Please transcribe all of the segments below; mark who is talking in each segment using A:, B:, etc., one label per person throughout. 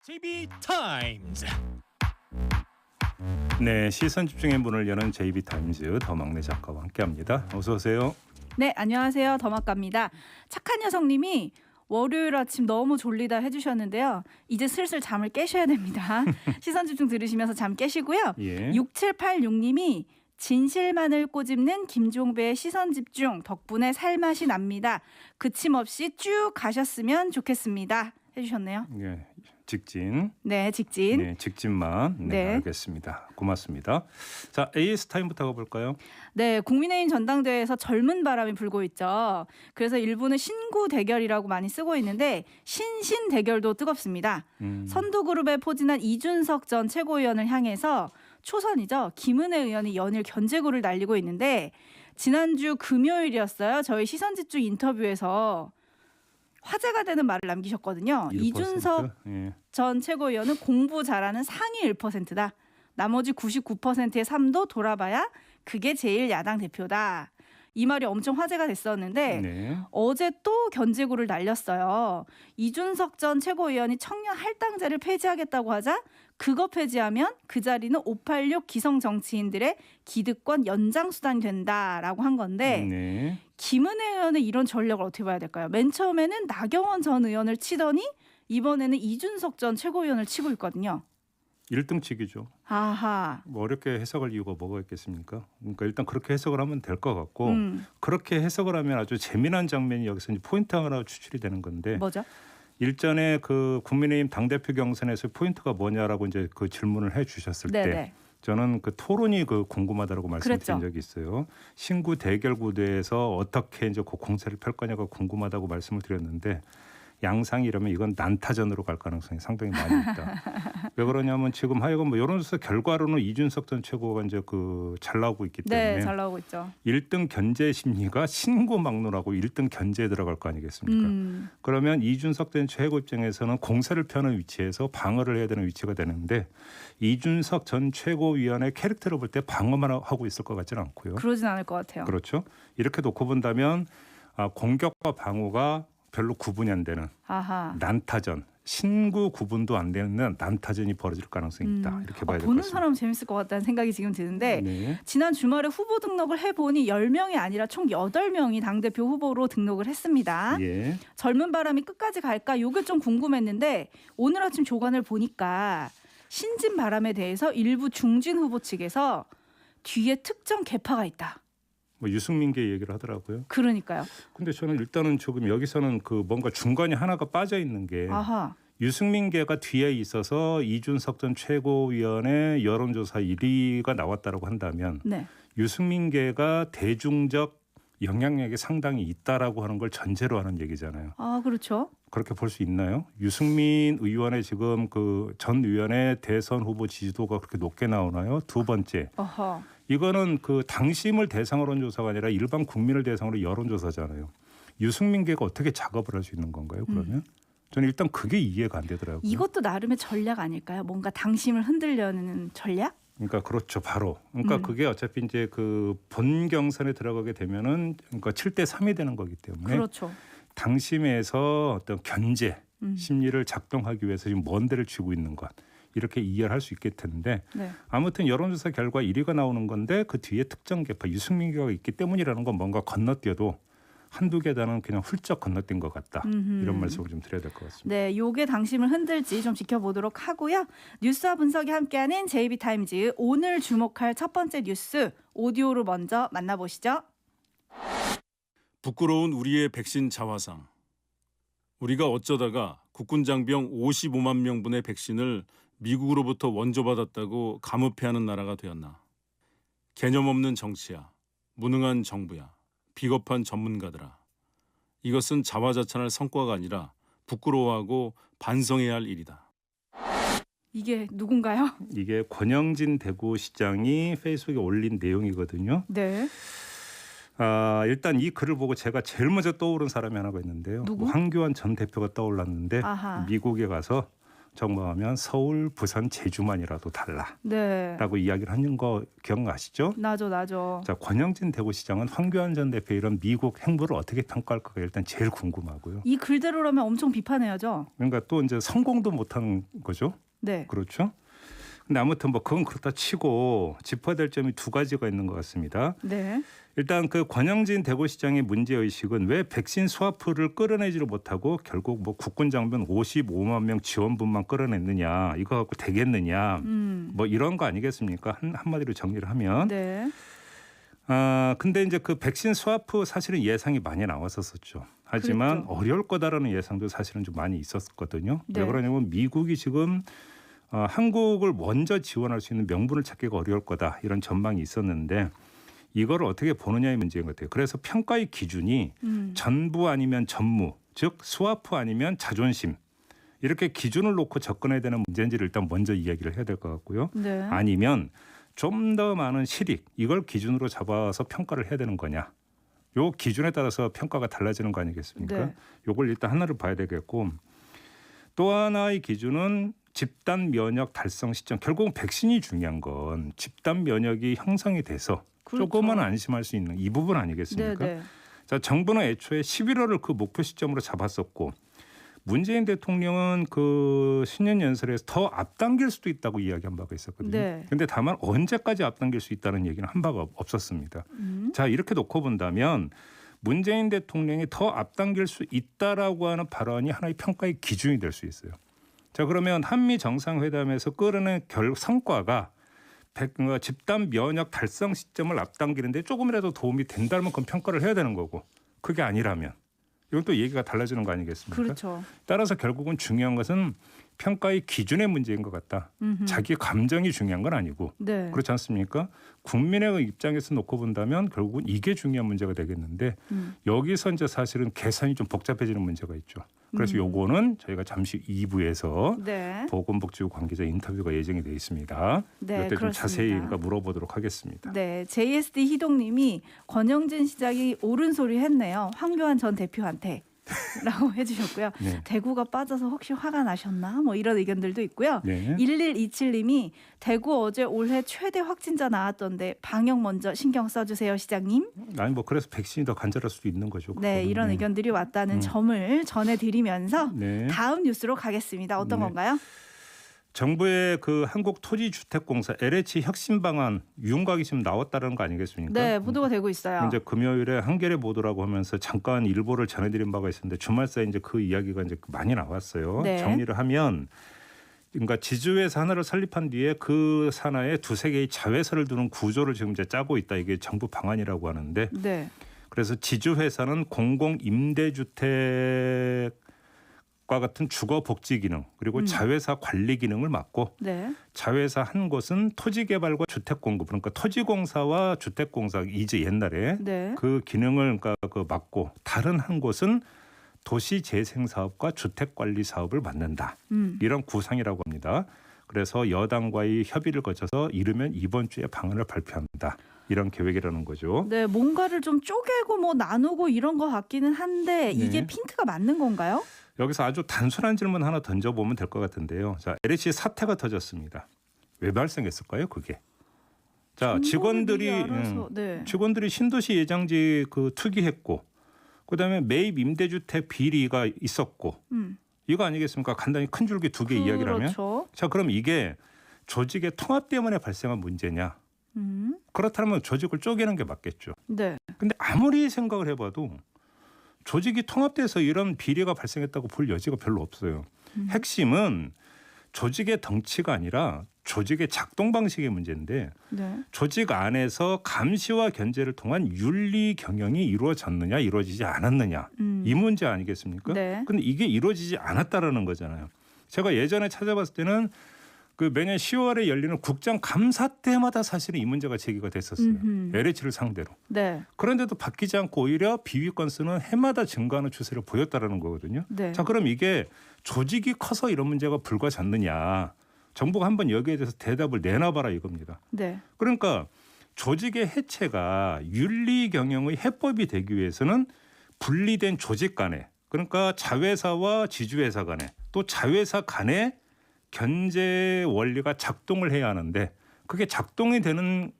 A: JB타임즈.
B: 네, 시선 집중의 문을 여는 JB타임즈 더 막내 작가와 함께합니다. 어서 오세요.
C: 네, 안녕하세요. 더막갑니다. 착한 여성님이 월요일 아침 너무 졸리다 해주셨는데요. 이제 슬슬 잠을 깨셔야 됩니다. 시선 집중 들으시면서 잠 깨시고요.
B: 예.
C: 6786님이 진실만을 꼬집는 김종배의 시선 집중 덕분에 살맛이 납니다. 그침없이 쭉 가셨으면 좋겠습니다. 해주셨네요.
B: 예, 직진.
C: 네, 직진.
B: 네, 직진만. 네,
C: 네.
B: 알겠습니다. 고맙습니다. 자, AS 타임부터 가볼까요?
C: 네, 국민의힘 전당대회에서 젊은 바람이 불고 있죠. 그래서 일부는 신구 대결이라고 많이 쓰고 있는데 신신 대결도 뜨겁습니다. 선두그룹에 포진한 이준석 전 최고위원을 향해서 초선이죠. 김은혜 의원이 연일 견제구를 날리고 있는데 지난주 금요일이었어요. 저희 시선집중 인터뷰에서 화제가 되는 말을 남기셨거든요.
B: 1%?
C: 이준석
B: 예.
C: 전 최고위원은 공부 잘하는 상위 1%다. 나머지 99%의 삶도 돌아봐야 그게 제일 야당 대표다. 이 말이 엄청 화제가 됐었는데
B: 네.
C: 어제 또 견제구를 날렸어요. 이준석 전 최고위원이 청년 할당제를 폐지하겠다고 하자 그거 폐지하면 그 자리는 586 기성 정치인들의 기득권 연장 수단이 된다라고 한 건데
B: 네.
C: 김은혜 의원의 이런 전략을 어떻게 봐야 될까요? 맨 처음에는 나경원 전 의원을 치더니 이번에는 이준석 전 최고위원을 치고 있거든요.
B: 1등치기죠.
C: 아하.
B: 뭐 어렵게 해석할 이유가 뭐가 있겠습니까? 그러니까 일단 그렇게 해석을 하면 될 것 같고 그렇게 해석을 하면 아주 재미난 장면이 여기서 이제 포인트 하나 추출이 되는 건데
C: 뭐죠?
B: 일전에 그 국민의힘 당대표 경선에서 포인트가 뭐냐라고 이제 그 질문을 해주셨을 때
C: 네네.
B: 저는 그 토론이 그 궁금하다고 말씀드린
C: 그랬죠.
B: 적이 있어요. 신구 대결 구도에서 어떻게 이제 그 공세를 펼 거냐가 궁금하다고 말씀을 드렸는데 양상이라면 이건 난타전으로 갈 가능성이 상당히 많이 있다. 왜 그러냐면 지금 하여간 뭐 여론조사 결과로는 이준석 전 최고가 이제 그 잘 나오고 있기 때문에
C: 네, 잘 나오고 있죠.
B: 1등 견제 심리가 신고 막론하고 1등 견제에 들어갈 거 아니겠습니까? 그러면 이준석 전 최고 입장에서는 공세를 펴는 위치에서 방어를 해야 되는 위치가 되는데 이준석 전 최고위원의 캐릭터를 볼 때 방어만 하고 있을 것 같지는 않고요.
C: 그러진 않을 것 같아요.
B: 그렇죠. 이렇게 놓고 본다면 공격과 방어가 별로 구분이 안 되는
C: 아하.
B: 난타전, 신구 구분도 안 되는 난타전이 벌어질 가능성이 있다. 이렇게 봐야 될 것
C: 보는
B: 같습니다.
C: 사람 재밌을 것 같다는 생각이 지금 드는데
B: 네.
C: 지난 주말에 후보 등록을 해보니 10명이 아니라 총 8명이 당대표 후보로 등록을 했습니다.
B: 예.
C: 젊은 바람이 끝까지 갈까? 이게 좀 궁금했는데 오늘 아침 조간을 보니까 신진 바람에 대해서 일부 중진 후보 측에서 뒤에 특정 계파가 있다.
B: 뭐 유승민계 얘기를 하더라고요.
C: 그러니까요.
B: 근데 저는 일단은 지금 여기서는 그 뭔가 중간에 하나가 빠져 있는 게
C: 아하.
B: 유승민계가 뒤에 있어서 이준석 전 최고위원의 여론조사 1위가 나왔다라고 한다면
C: 네.
B: 유승민계가 대중적 영향력이 상당히 있다라고 하는 걸 전제로 하는 얘기잖아요.
C: 아, 그렇죠.
B: 그렇게 볼 수 있나요? 유승민 의원의 지금 그 전 의원의 대선 후보 지지도가 그렇게 높게 나오나요? 두 번째.
C: 어허.
B: 이거는 그 당심을 대상으로 한 조사가 아니라 일반 국민을 대상으로 여론조사잖아요. 유승민계가 어떻게 작업을 할 수 있는 건가요? 그러면 저는 일단 그게 이해가 안 되더라고요.
C: 이것도 나름의 전략 아닐까요? 뭔가 당심을 흔들려는 전략?
B: 그러니까 그렇죠, 바로. 그러니까 그게 어차피 이제 그 본 경선에 들어가게 되면은 그러니까 7대 3이 되는 거기 때문에
C: 그렇죠.
B: 당심에서 어떤 견제 심리를 작동하기 위해서 지금 먼 데를 쥐고 있는 것. 이렇게 이해를 할 수 있겠는데
C: 네.
B: 아무튼 여론조사 결과 1위가 나오는 건데 그 뒤에 특정 계파 유승민계가 있기 때문이라는 건 뭔가 건너뛰어도 한두 계단은 그냥 훌쩍 건너뛴 것 같다. 이런 말씀을 좀 드려야 될 것 같습니다.
C: 네, 요게 당심을 흔들지 좀 지켜보도록 하고요. 뉴스와 분석이 함께하는 JB타임즈 오늘 주목할 첫 번째 뉴스 오디오로 먼저 만나보시죠.
D: 부끄러운 우리의 백신 자화상. 우리가 어쩌다가 국군 장병 55만 명분의 백신을 미국으로부터 원조받았다고 감읍해하는 나라가 되었나. 개념 없는 정치야. 무능한 정부야. 비겁한 전문가들아. 이것은 자화자찬할 성과가 아니라 부끄러워하고 반성해야 할 일이다.
C: 이게 누군가요?
B: 이게 권영진 대구시장이 페이스북에 올린 내용이거든요.
C: 네.
B: 일단 이 글을 보고 제가 제일 먼저 떠오른 사람이 하나가 있는데요.
C: 누구?
B: 황교안 전 대표가 떠올랐는데
C: 아하.
B: 미국에 가서 정부하면 서울, 부산, 제주만이라도
C: 네.
B: 달라라고 이야기를 하는 거 기억나시죠?
C: 나죠.
B: 자, 권영진 대구시장은 황교안 전 대표 이런 미국 행보를 어떻게 평가할까가 일단 제일 궁금하고요.
C: 이 글대로라면 엄청 비판해야죠.
B: 그러니까 또 이제 성공도 못한 거죠.
C: 네.
B: 그렇죠? 근데 아무튼 뭐 그건 그렇다 치고 짚어야 될 점이 두 가지가 있는 것 같습니다.
C: 네.
B: 일단 그 권영진 대구시장의 문제의식은 왜 백신 스와프를 끌어내지를 못하고 결국 뭐 국군 장병 55만 명 지원분만 끌어냈느냐, 이거 갖고 되겠느냐, 뭐 이런 거 아니겠습니까? 한마디로 정리를 하면.
C: 네.
B: 근데 이제 그 백신 스와프 사실은 예상이 많이 나왔었죠. 하지만
C: 그랬죠.
B: 어려울 거다라는 예상도 사실은 좀 많이 있었거든요.
C: 네.
B: 왜 그러냐면 미국이 지금 한국을 먼저 지원할 수 있는 명분을 찾기가 어려울 거다, 이런 전망이 있었는데 이걸 어떻게 보느냐의 문제인 것 같아요. 그래서 평가의 기준이 전부 아니면 전무, 즉 스와프 아니면 자존심, 이렇게 기준을 놓고 접근해야 되는 문제인지를 일단 먼저 이야기를 해야 될 것 같고요.
C: 네.
B: 아니면 좀 더 많은 실익, 이걸 기준으로 잡아서 평가를 해야 되는 거냐. 요 기준에 따라서 평가가 달라지는 거 아니겠습니까?
C: 네.
B: 요걸 일단 하나를 봐야 되겠고, 또 하나의 기준은 집단 면역 달성 시점. 결국은 백신이 중요한 건 집단 면역이 형성이 돼서
C: 그렇죠.
B: 조금은 안심할 수 있는 이 부분 아니겠습니까?
C: 네.
B: 자, 정부는 애초에 11월을 그 목표 시점으로 잡았었고, 문재인 대통령은 그 신년 연설에서 더 앞당길 수도 있다고 이야기한 바가 있었거든요.
C: 네.
B: 그런데 다만 언제까지 앞당길 수 있다는 얘기는 한 바가 없었습니다. 자, 이렇게 놓고 본다면 문재인 대통령이 더 앞당길 수 있다라고 하는 발언이 하나의 평가의 기준이 될 수 있어요. 자, 그러면 한미 정상회담에서 끌어낸 성과가 집단 면역 달성 시점을 앞당기는데 조금이라도 도움이 된다면 그건 평가를 해야 되는 거고, 그게 아니라면 이건 또 얘기가 달라지는 거 아니겠습니까?
C: 그렇죠.
B: 따라서 결국은 중요한 것은 평가의 기준의 문제인 것 같다. 자기 감정이 중요한 건 아니고,
C: 네.
B: 그렇지 않습니까? 국민의 입장에서 놓고 본다면 결국은 이게 중요한 문제가 되겠는데 여기서 이제 사실은 계산이 좀 복잡해지는 문제가 있죠. 그래서 요거는 저희가 잠시 2부에서
C: 네.
B: 보건복지부 관계자 인터뷰가 예정이 돼 있습니다.
C: 네,
B: 이때 좀 자세히
C: 그렇습니다.
B: 물어보도록 하겠습니다.
C: 네, JSD 희동님이 권영진 시장이 옳은 소리 했네요. 황교안 전 대표한테. 라고 해주셨고요.
B: 네.
C: 대구가 빠져서 혹시 화가 나셨나? 뭐 이런 의견들도 있고요.
B: 네.
C: 1127님이 대구 어제 올해 최대 확진자 나왔던데 방역 먼저 신경 써주세요, 시장님.
B: 아니 뭐 그래서 백신이 더 간절할 수도 있는 거죠.
C: 네,
B: 그거는.
C: 이런 의견들이 왔다는 점을 전해드리면서
B: 네.
C: 다음 뉴스로 가겠습니다. 어떤
B: 네.
C: 건가요?
B: 정부의 그 한국토지주택공사 LH 혁신 방안 윤곽이 지금 나왔다는 거 아니겠습니까?
C: 네, 보도가 되고 있어요.
B: 이제 금요일에 한겨레 보도라고 하면서 잠깐 일보를 전해드린 바가 있었는데 주말 사이 이제 그 이야기가 이제 많이 나왔어요.
C: 네.
B: 정리를 하면, 그러니까 지주회사 하나를 설립한 뒤에 그 산하에 두세 개의 자회사를 두는 구조를 지금 이제 짜고 있다. 이게 정부 방안이라고 하는데,
C: 네,
B: 그래서 지주회사는 공공 임대주택 과 같은 주거 복지 기능, 그리고 자회사 관리 기능을 맡고,
C: 네,
B: 자회사 한 곳은 토지 개발과 주택 공급, 그러니까 토지공사와 주택공사, 이제 옛날에
C: 네.
B: 그 기능을 그러니까 그 맡고, 다른 한 곳은 도시 재생 사업과 주택 관리 사업을 맡는다. 이런 구상이라고 합니다. 그래서 여당과의 협의를 거쳐서 이르면 이번 주에 방안을 발표한다. 이런 계획이라는 거죠.
C: 네, 뭔가를 좀 쪼개고 뭐 나누고 이런 것 같기는 한데 이게
B: 네.
C: 핀트가 맞는 건가요?
B: 여기서 아주 단순한 질문 하나 던져보면 될 것 같은데요. 자, LH 사태가 터졌습니다. 왜 발생했을까요, 그게? 자, 직원들이
C: 알아서, 네.
B: 직원들이 신도시 예장지 그 투기했고, 그다음에 매입 임대주택 비리가 있었고, 이거 아니겠습니까? 간단히 큰 줄기 두 개 이야기를 하면.
C: 그렇죠.
B: 자, 그럼 이게 조직의 통합 때문에 발생한 문제냐? 그렇다면 조직을 쪼개는 게 맞겠죠.
C: 네.
B: 근데 아무리 생각을 해봐도 조직이 통합돼서 이런 비리가 발생했다고 볼 여지가 별로 없어요. 핵심은 조직의 덩치가 아니라 조직의 작동 방식의 문제인데,
C: 네.
B: 조직 안에서 감시와 견제를 통한 윤리 경영이 이루어졌느냐 이루어지지 않았느냐, 이 문제 아니겠습니까?
C: 네.
B: 근데 이게 이루어지지 않았다라는 거잖아요. 제가 예전에 찾아봤을 때는 그 매년 10월에 열리는 국정 감사 때마다 사실은 이 문제가 제기가 됐었어요. LH를 상대로.
C: 네.
B: 그런데도 바뀌지 않고 오히려 비위 건수는 해마다 증가하는 추세를 보였다라는 거거든요.
C: 네.
B: 자, 그럼 이게 조직이 커서 이런 문제가 불과졌느냐? 정부가 한번 여기에 대해서 대답을 내놔봐라 이겁니다.
C: 네.
B: 그러니까 조직의 해체가 윤리 경영의 해법이 되기 위해서는 분리된 조직 간에, 그러니까 자회사와 지주회사 간에, 또 자회사 간에 견제 원리가 작동을 해야 하는데 그게 작동이 되는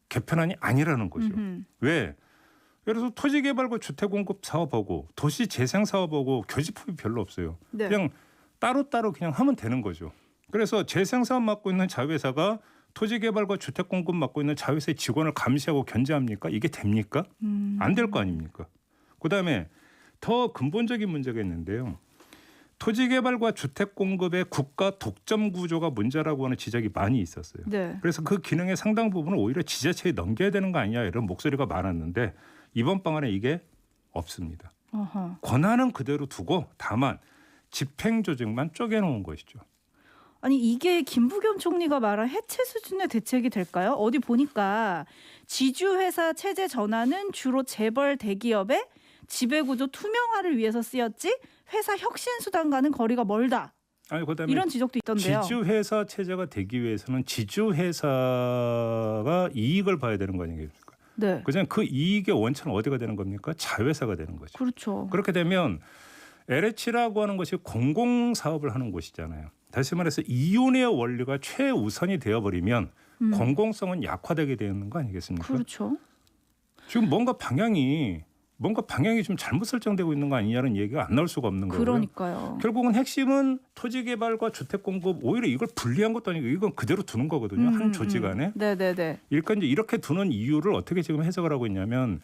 B: 개편안이 아니라는 거죠. 왜? 예를 들어서 토지개발과 주택공급 사업하고 도시재생 사업하고 교집합이 별로 없어요.
C: 네.
B: 그냥 따로따로 그냥 하면 되는 거죠. 그래서 재생 사업 맡고 있는 자회사가 토지개발과 주택공급 맡고 있는 자회사의 직원을 감시하고 견제합니까? 이게 됩니까? 안 될 거 아닙니까? 그다음에 더 근본적인 문제가 있는데요. 토지개발과 주택공급의 국가 독점 구조가 문제라고 하는 지적이 많이 있었어요.
C: 네.
B: 그래서 그 기능의 상당 부분을 오히려 지자체에 넘겨야 되는 거 아니냐 이런 목소리가 많았는데 이번 방안에 이게 없습니다.
C: 어허.
B: 권한은 그대로 두고 다만 집행 조직만 쪼개놓은 것이죠.
C: 아니 이게 김부겸 총리가 말한 해체 수준의 대책이 될까요? 어디 보니까 지주회사 체제 전환은 주로 재벌 대기업의 지배구조 투명화를 위해서 쓰였지 회사 혁신 수단과는 거리가 멀다.
B: 아니 그다음에
C: 이런 지적도 있던데요.
B: 지주회사 체제가 되기 위해서는 지주회사가 이익을 봐야 되는 거 아니겠습니까?
C: 네.
B: 그냥 그 이익의 원천은 어디가 되는 겁니까? 자회사가 되는 거죠.
C: 그렇죠.
B: 그렇게 되면 LH라고 하는 것이 공공사업을 하는 곳이잖아요. 다시 말해서 이윤의 원리가 최우선이 되어버리면 공공성은 약화되게 되는 거 아니겠습니까?
C: 그렇죠.
B: 지금 뭔가 방향이 좀 잘못 설정되고 있는 거 아니냐는 얘기가 안 나올 수가 없는 거고요.
C: 그러니까요.
B: 결국은 핵심은 토지개발과 주택공급 오히려 이걸 분리한 것도 아니고 이건 그대로 두는 거거든요. 한 조직 안에.
C: 네네네.
B: 그러니까 이제 이렇게 두는 이유를 어떻게 지금 해석을 하고 있냐면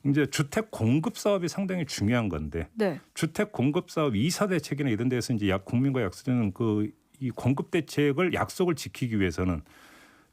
B: 이제 주택 공급 사업이 상당히 중요한 건데
C: 네.
B: 주택 공급 사업 이사 대책이나 이런 데서 이제 국민과 약속하는 이 공급 대책을 약속을 지키기 위해서는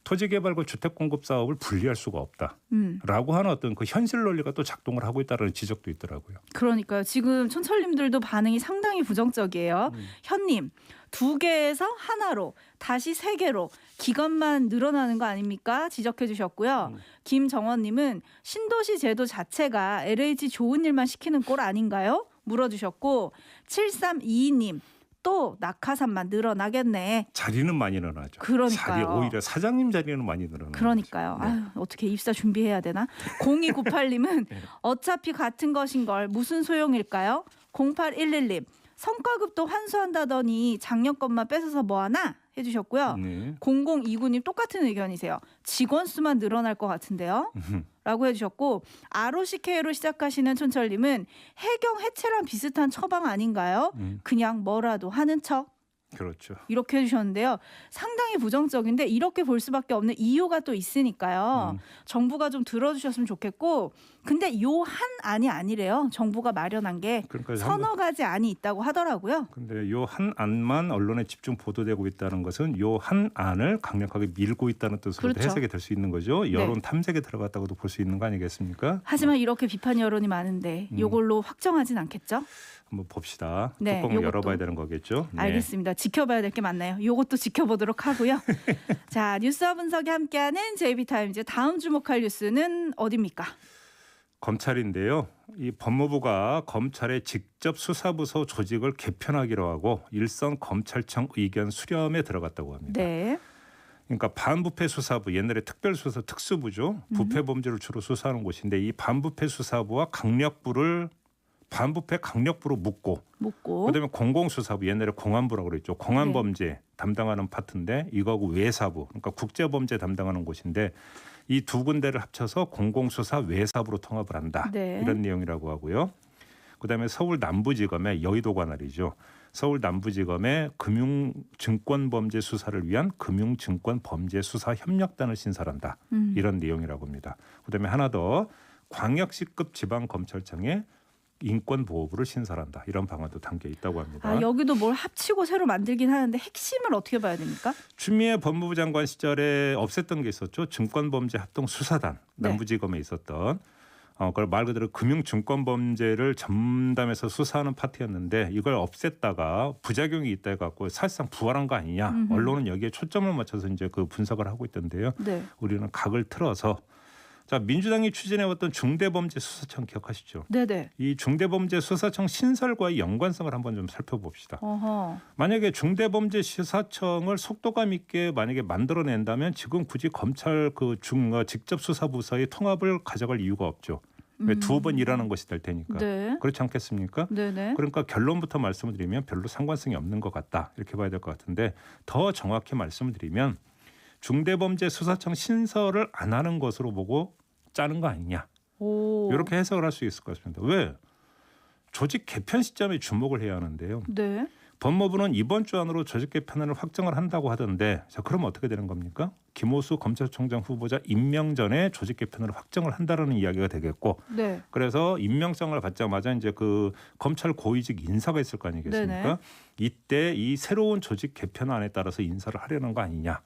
B: 토지개발과 주택공급 사업을 분리할 수가 없다라고 하는 어떤 그 현실 논리가 또 작동을 하고 있다는 지적도 있더라고요.
C: 그러니까요. 지금 촌철님들도 반응이 상당히 부정적이에요. 현님 2개에서 하나로 다시 3개로 기간만 늘어나는 거 아닙니까? 지적해 주셨고요. 김정원님은 신도시 제도 자체가 LH 좋은 일만 시키는 꼴 아닌가요? 물어주셨고 7322님 또 낙하산만 늘어나겠네.
B: 자리는 많이 늘어나죠.
C: 그러니까요.
B: 자리 오히려 사장님 자리는 많이 늘어나죠.
C: 그러니까요.
B: 네.
C: 아유, 어떻게 입사 준비해야 되나? 0298님은 어차피 같은 것인 걸 무슨 소용일까요? 0811님 성과급도 환수한다더니 작년 것만 뺏어서 뭐하나? 해주셨고요.
B: 네.
C: 0029님 똑같은 의견이세요. 직원 수만 늘어날 것 같은데요. 라고 해주셨고 ROCK로 시작하시는 촌철님은 해경 해체랑 비슷한 처방 아닌가요? 그냥 뭐라도 하는 척.
B: 그렇죠.
C: 이렇게 해주셨는데요. 상당히 부정적인데 이렇게 볼 수밖에 없는 이유가 또 있으니까요. 정부가 좀 들어주셨으면 좋겠고 근데 요 한 안이 아니래요. 정부가 마련한 게
B: 그러니까
C: 서너 가지 안이 있다고 하더라고요.
B: 근데 요 한 안만 언론에 집중 보도되고 있다는 것은 요 한 안을 강력하게 밀고 있다는 뜻으로
C: 그렇죠.
B: 해석이 될 수 있는 거죠. 여론 탐색에 들어갔다고도 볼 수 있는 거 아니겠습니까?
C: 하지만 이렇게 비판 여론이 많은데 요걸로 확정하진 않겠죠?
B: 한번 봅시다.
C: 네,
B: 뚜껑을
C: 요것도.
B: 열어봐야 되는 거겠죠. 네.
C: 알겠습니다. 지켜봐야 될 게 많나요? 요것도 지켜보도록 하고요. 자, 뉴스와 분석이 함께하는 JB타임즈 다음 주목할 뉴스는 어디입니까?
B: 검찰인데요. 이 법무부가 검찰의 직접 수사부서 조직을 개편하기로 하고 일선 검찰청 의견 수렴에 들어갔다고 합니다.
C: 네.
B: 그러니까 반부패 수사부 옛날에 특별수사 특수부죠. 부패 범죄를 주로 수사하는 곳인데 이 반부패 수사부와 반부패 강력부로 묶고 그다음에 공공수사부 옛날에 공안부라고 그랬죠. 공안범죄 담당하는 파트인데 이거하고 외사부 그러니까 국제범죄 담당하는 곳인데 이 두 군데를 합쳐서 공공수사 외사부로 통합을 한다.
C: 네.
B: 이런 내용이라고 하고요. 그다음에 서울 남부지검의 여의도 관할이죠. 서울 남부지검의 금융증권범죄 수사를 위한 금융증권범죄수사협력단을 신설한다. 이런 내용이라고 합니다. 그다음에 하나 더 광역시급 지방검찰청의 인권보호부를 신설한다. 이런 방안도 담겨 있다고 합니다.
C: 아, 여기도 뭘 합치고 새로 만들긴 하는데 핵심을 어떻게 봐야 됩니까?
B: 추미애 법무부 장관 시절에 없앴던 게 있었죠. 증권범죄합동수사단
C: 네.
B: 남부지검에 있었던 그걸 말 그대로 금융증권범죄를 전담해서 수사하는 파트였는데 이걸 없앴다가 부작용이 있다 해갖고 사실상 부활한 거 아니냐. 언론은 여기에 초점을 맞춰서 이제 그 분석을 하고 있던데요.
C: 네.
B: 우리는 각을 틀어서 자 민주당이 추진해왔던 중대범죄수사청 기억하시죠?
C: 네네.
B: 이 중대범죄수사청 신설과의 연관성을 한번 좀 살펴봅시다.
C: 어허.
B: 만약에 중대범죄수사청을 속도감 있게 만약에 만들어낸다면 지금 굳이 검찰 직접 수사부서의 통합을 가져갈 이유가 없죠. 왜 두 번 일하는 것이 될 테니까.
C: 네.
B: 그렇지 않겠습니까?
C: 네네.
B: 그러니까 결론부터 말씀을 드리면 별로 상관성이 없는 것 같다 이렇게 봐야 될 것 같은데 더 정확히 말씀을 드리면 중대범죄수사청 신설을 안 하는 것으로 보고 짜는 거 아니냐
C: 오.
B: 이렇게 해석을 할 수 있을 것 같습니다. 왜? 조직 개편 시점에 주목을 해야 하는데요.
C: 네.
B: 법무부는 이번 주 안으로 조직 개편을 확정을 한다고 하던데 자 그러면 어떻게 되는 겁니까? 김호수 검찰총장 후보자 임명 전에 조직 개편을 확정을 한다라는 이야기가 되겠고
C: 네.
B: 그래서 임명장을 받자마자 이제 그 검찰 고위직 인사가 있을 거 아니겠습니까?
C: 네네.
B: 이때 이 새로운 조직 개편안에 따라서 인사를 하려는 거 아니냐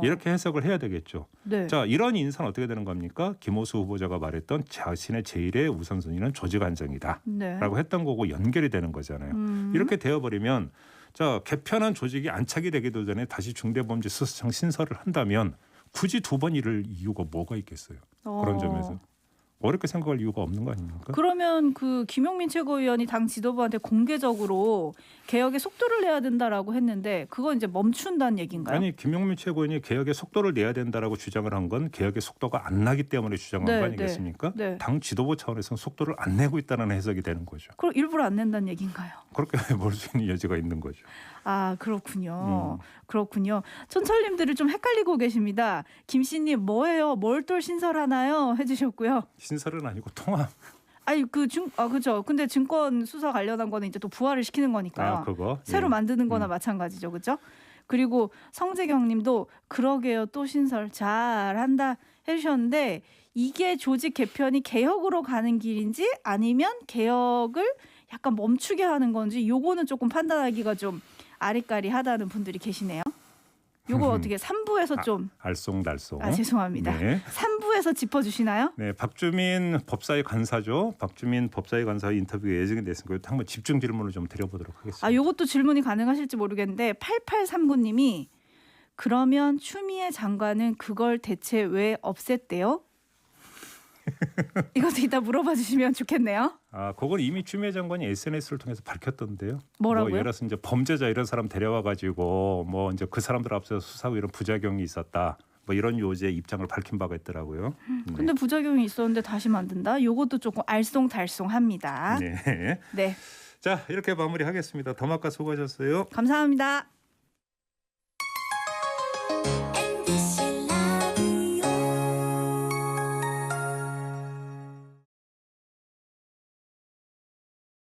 B: 이렇게 해석을 해야 되겠죠.
C: 네.
B: 자 이런 인사는 어떻게 되는 겁니까? 김호수 후보자가 말했던 자신의 제일의 우선순위는 조직 안정이다라고
C: 네.
B: 했던 거고 연결이 되는 거잖아요. 이렇게 되어버리면 자 개편한 조직이 안착이 되기도 전에 다시 중대범죄수사청 신설을 한다면 굳이 두 번 일을 이유가 뭐가 있겠어요. 그런 점에서 어렵게 생각할 이유가 없는 거 아닙니까?
C: 그러면 그 김용민 최고위원이 당 지도부한테 공개적으로 개혁의 속도를 내야 된다라고 했는데 그건 이제 멈춘다는 얘기인가요?
B: 아니 김용민 최고위원이 개혁의 속도를 내야 된다라고 주장을 한 건 개혁의 속도가 안 나기 때문에 주장한
C: 네,
B: 거 아니겠습니까?
C: 네.
B: 당 지도부 차원에서는 속도를 안 내고 있다는 해석이 되는 거죠.
C: 그럼 일부러 안 낸다는 얘기인가요?
B: 그렇게 볼 수 있는 여지가 있는 거죠.
C: 아 그렇군요. 그렇군요. 촌철님들을 좀 헷갈리고 계십니다. 김씨님 뭐예요? 뭘 또 신설하나요? 해주셨고요.
B: 신설은 아니고 통합.
C: 아니 그죠. 근데 증권 수사 관련한 거는 이제 또 부활을 시키는 거니까요.
B: 아 그거
C: 새로
B: 예.
C: 만드는 거나 마찬가지죠. 그죠? 그리고 성재경 님도 그러게요. 또 신설 잘한다 해주셨는데 이게 조직 개편이 개혁으로 가는 길인지 아니면 개혁을 약간 멈추게 하는 건지 요거는 조금 판단하기가 좀 아리까리하다는 분들이 계시네요. 요거 어떻게 3부에서 좀
B: 알쏭달쏭.
C: 죄송합니다.
B: 네.
C: 3부에서 짚어주시나요?
B: 네, 박주민 법사위 관사죠. 박주민 법사위 관사 인터뷰 예정이 됐으니까 한번 집중 질문을 좀 드려보도록 하겠습니다.
C: 아, 요것도 질문이 가능하실지 모르겠는데 8839님이 그러면 추미애 장관은 그걸 대체 왜 없앴대요? 이것도 이따 물어봐 주시면 좋겠네요.
B: 아, 그건 이미 추미애 장관이 SNS를 통해서 밝혔던데요.
C: 뭐라고요?
B: 예를 들어서 이제 범죄자 이런 사람 데려와 가지고 뭐 이제 그 사람들 앞서서 수사하고 이런 부작용이 있었다. 뭐 이런 요지의 입장을 밝힌 바가 있더라고요.
C: 근데 부작용이 있었는데 다시 만든다? 요것도 조금 알쏭달쏭합니다.
B: 네.
C: 네.
B: 자, 이렇게 마무리하겠습니다. 더마카 수고하셨어요.
C: 감사합니다.